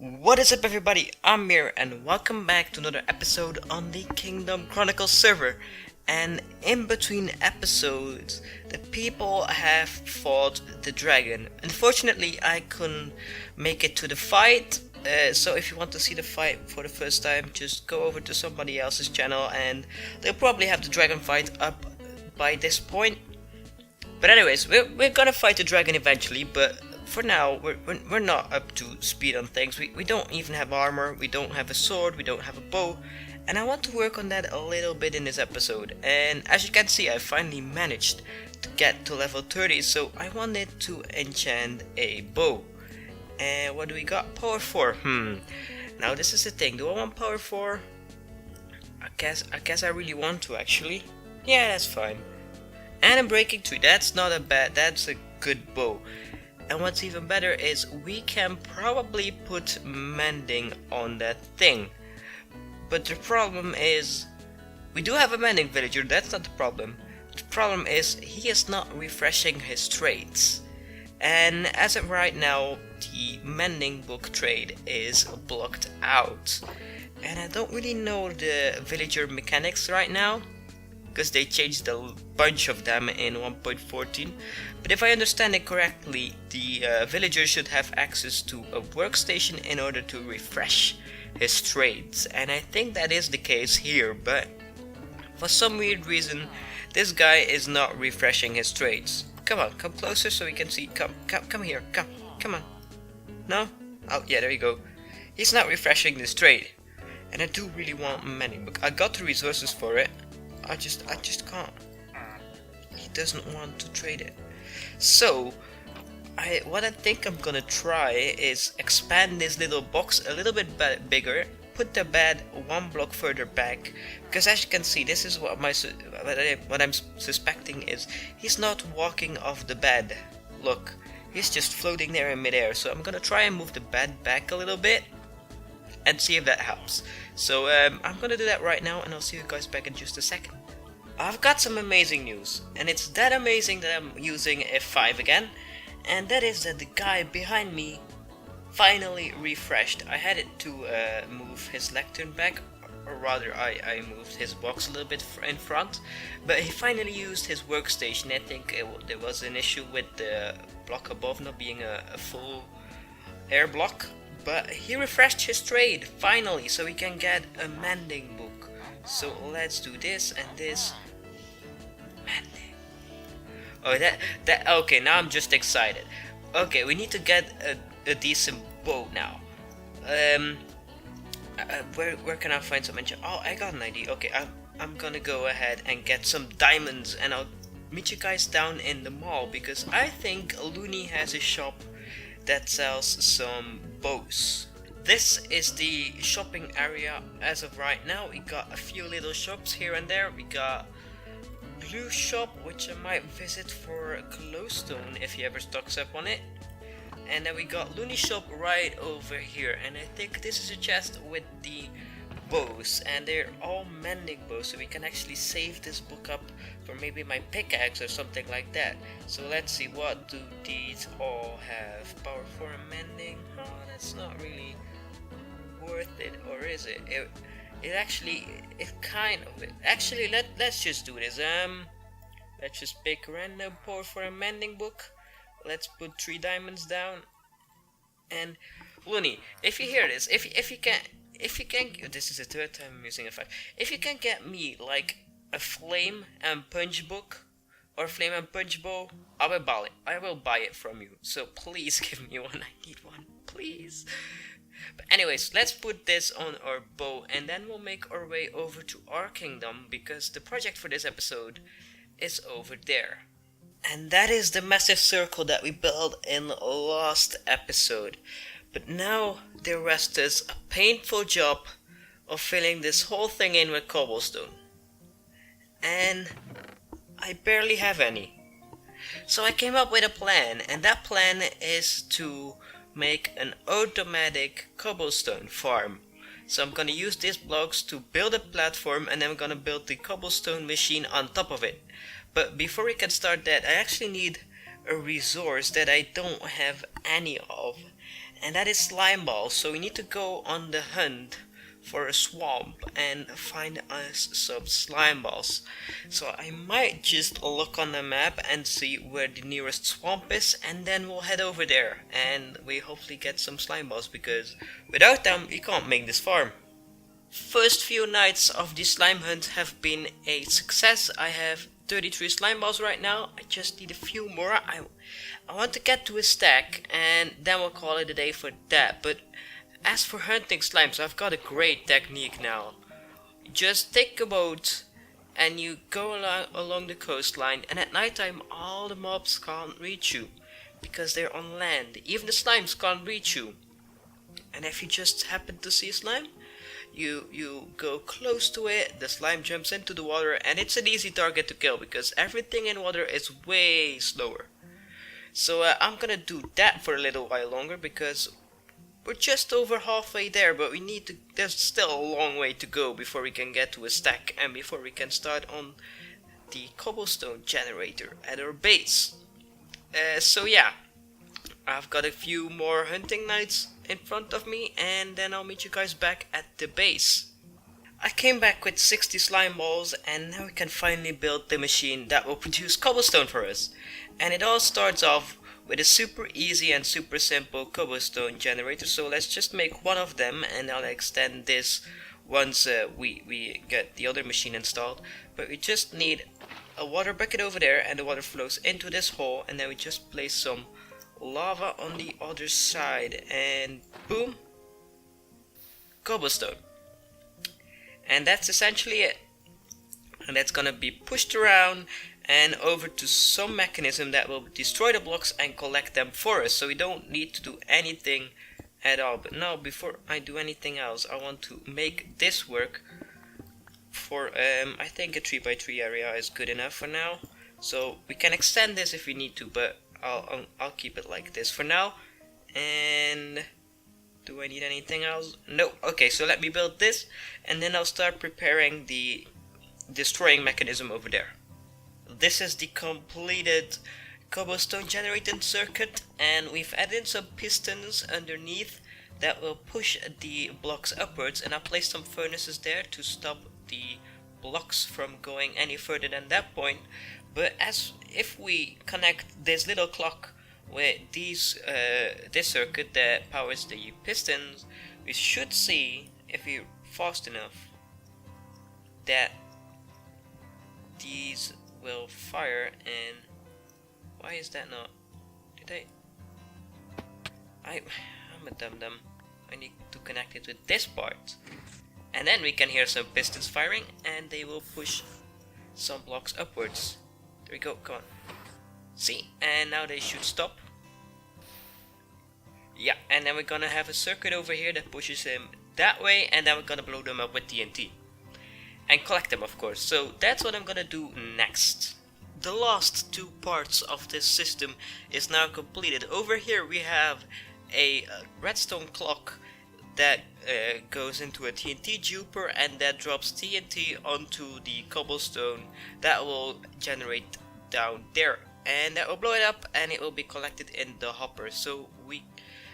What is up everybody, I'm Mear and welcome back to another episode on the Kingdom Chronicles server. And in between episodes, the people have fought the dragon. Unfortunately, I couldn't make it to the fight. So if you want to see the fight for the first time, just go over to somebody else's channel and they'll probably have the dragon fight up by this point. But anyways, we're gonna fight the dragon eventually, but for now, we're not up to speed on things. We don't even have armor, we don't have a sword, we don't have a bow, and I want to work on that a little bit in this episode. And as you can see, I finally managed to get to level 30, so I wanted to enchant a bow. And what do we got? Power 4. Now this is the thing. Do I want power 4? I guess I really want to actually. Yeah, that's fine. And I'm breaking 3. That's not a bad. That's a good bow. And what's even better is we can probably put mending on that thing. But the problem is, we do have a mending villager, that's not the problem. The problem is, he is not refreshing his trades. And as of right now, the mending book trade is blocked out. And I don't really know the villager mechanics right now, because they changed a bunch of them in 1.14. But if I understand it correctly, the villager should have access to a workstation in order to refresh his trades. And I think that is the case here, but for some weird reason, this guy is not refreshing his trades. Come on, come closer so we can see. Come here, come on. No? Oh yeah, there you go. He's not refreshing this trade. And I do really want mending book. I got the resources for it. I just can't. He doesn't want to trade it. So, what I think I'm gonna try is expand this little box a little bit bigger, put the bed one block further back, because as you can see, this is what I'm suspecting is he's not walking off the bed. Look, he's just floating there in midair. So I'm gonna try and move the bed back a little bit and see if that helps. So I'm gonna do that right now and I'll see you guys back in just a second. I've got some amazing news, and it's that amazing that I'm using F5 again, and that is that the guy behind me finally refreshed. I had it to move his lectern back, or rather I moved his box a little bit in front, but he finally used his workstation. I think there was an issue with the block above not being a full air block. But he refreshed his trade, finally, so we can get a mending book. So let's do this and this. Mending. Oh, okay, now I'm just excited. Okay, we need to get a decent bow now. Where can I find some enchant? Oh, I got an idea. Okay, I'm gonna go ahead and get some diamonds and I'll meet you guys down in the mall, because I think Loony has a shop that sells some bows. This is the shopping area as of right now. We got a few little shops here and there. We got Blue Shop, which I might visit for Cobblestone if he ever stocks up on it. And then we got Loony Shop right over here, and I think this is a chest with the bows, and they're all mending bows, so we can actually save this book up for maybe my pickaxe or something like that. So let's see, what do these all have? Power 4 and mending? Oh, that's not really worth it, or is it? It kind of it. Actually, let's just do this. Let's just pick random power 4 and mending book. Let's put 3 diamonds down. And Loony, if you hear this, if you can, this is the third time I'm using a 5. If you can get me like a flame and punch book or flame and punch bow, I will buy it from you. So please give me one. I need one, please. But anyways, let's put this on our bow and then we'll make our way over to our kingdom, because the project for this episode is over there. And that is the massive circle that we built in the last episode. But now there rests us a painful job of filling this whole thing in with cobblestone. And I barely have any. So I came up with a plan, and that plan is to make an automatic cobblestone farm. So I'm gonna use these blocks to build a platform, and then I'm gonna build the cobblestone machine on top of it. But before we can start that, I actually need a resource that I don't have any of. and that is slime balls. So we need to go on the hunt for a swamp and find us some slime balls. So I might just look on the map and see where the nearest swamp is, and then we'll head over there and we hopefully get some slime balls, because without them we can't make this farm. First few nights of the slime hunt have been a success. I have 33 slime balls right now. I just need a few more. I want to get to a stack and then we'll call it a day for that. But as for hunting slimes, I've got a great technique now. Just take a boat and you go along the coastline, and at nighttime all the mobs can't reach you because they're on land. Even the slimes can't reach you. And if you just happen to see a slime, you go close to it, the slime jumps into the water, and it's an easy target to kill because everything in water is way slower. So I'm gonna do that for a little while longer because we're just over halfway there, but there's still a long way to go before we can get to a stack and before we can start on the cobblestone generator at our base. So yeah, I've got a few more hunting nights in front of me, and then I'll meet you guys back at the base. I came back with 60 slime balls, and now we can finally build the machine that will produce cobblestone for us. And it all starts off with a super easy and super simple cobblestone generator. So let's just make one of them, and I'll extend this once we get the other machine installed. But we just need a water bucket over there, and the water flows into this hole, and then we just place some lava on the other side, and boom, cobblestone. And that's essentially it. And that's gonna be pushed around and over to some mechanism that will destroy the blocks and collect them for us, so we don't need to do anything at all. But now, before I do anything else, I want to make this work for I think a 3x3 area is good enough for now. So we can extend this if we need to, but I'll keep it like this for now. And do I need anything else? No. Okay, so let me build this, and then I'll start preparing the destroying mechanism over there. This is the completed cobblestone generating circuit, and we've added some pistons underneath that will push the blocks upwards, and I placed some furnaces there to stop the blocks from going any further than that point. But if we connect this little clock with this circuit that powers the pistons, we should see, if we're fast enough, that these will fire. And why is that not? I'm a dum-dum. I need to connect it with this part, and then we can hear some pistons firing, and they will push some blocks upwards. There we go, come on. See, and now they should stop. Yeah, and then we're gonna have a circuit over here that pushes him that way, and then we're gonna blow them up with TNT. And collect them, of course. So that's what I'm gonna do next. The last two parts of this system is now completed. Over here we have a redstone clock that goes into a TNT juper, and that drops TNT onto the cobblestone that will generate down there, and that will blow it up, and it will be collected in the hopper. So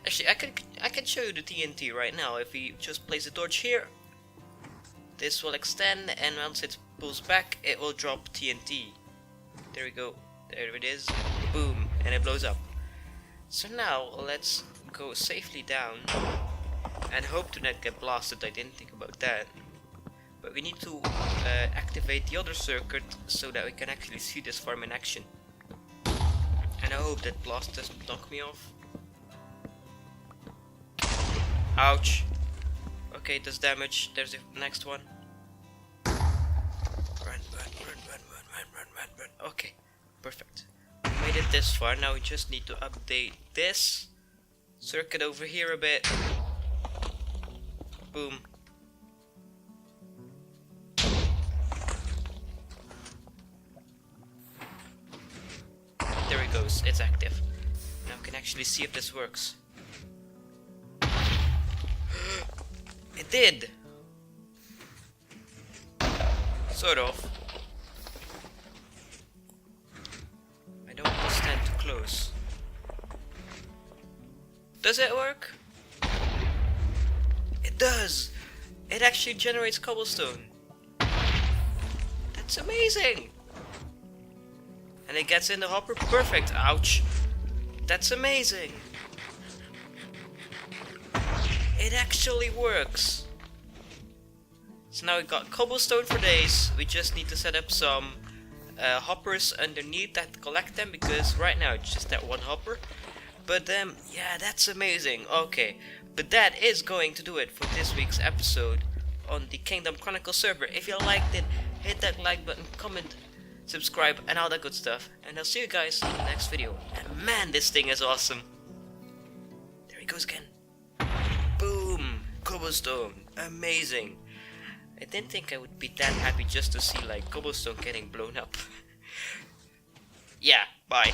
I can show you the TNT right now. If we just place a torch here, this will extend, and once it pulls back, it will drop TNT. There we go, there it is, boom, and it blows up. So now let's go safely down and hope to not get blasted. I didn't think about that. But we need to activate the other circuit so that we can actually see this farm in action. And I hope that blast doesn't knock me off. Ouch. Okay, it does damage. There's the next one. Run. Okay, perfect. We made it this far. Now we just need to update this circuit over here a bit. Boom. There it goes, it's active. Now we can actually see if this works. It did! Sort of. I don't want to stand too close. Does it work? It does! It actually generates cobblestone. That's amazing! And it gets in the hopper. Perfect. Ouch. That's amazing. It actually works. So now we got cobblestone for days. We just need to set up some hoppers underneath that collect them, because right now it's just that one hopper. But yeah, that's amazing. Okay, but that is going to do it for this week's episode on the Kingdom Chronicles server. If you liked it, hit that like button, comment, subscribe, and all that good stuff. And I'll see you guys in the next video. And man, this thing is awesome. There he goes again. Boom! Cobblestone. Amazing. I didn't think I would be that happy just to see like cobblestone getting blown up. Yeah, bye.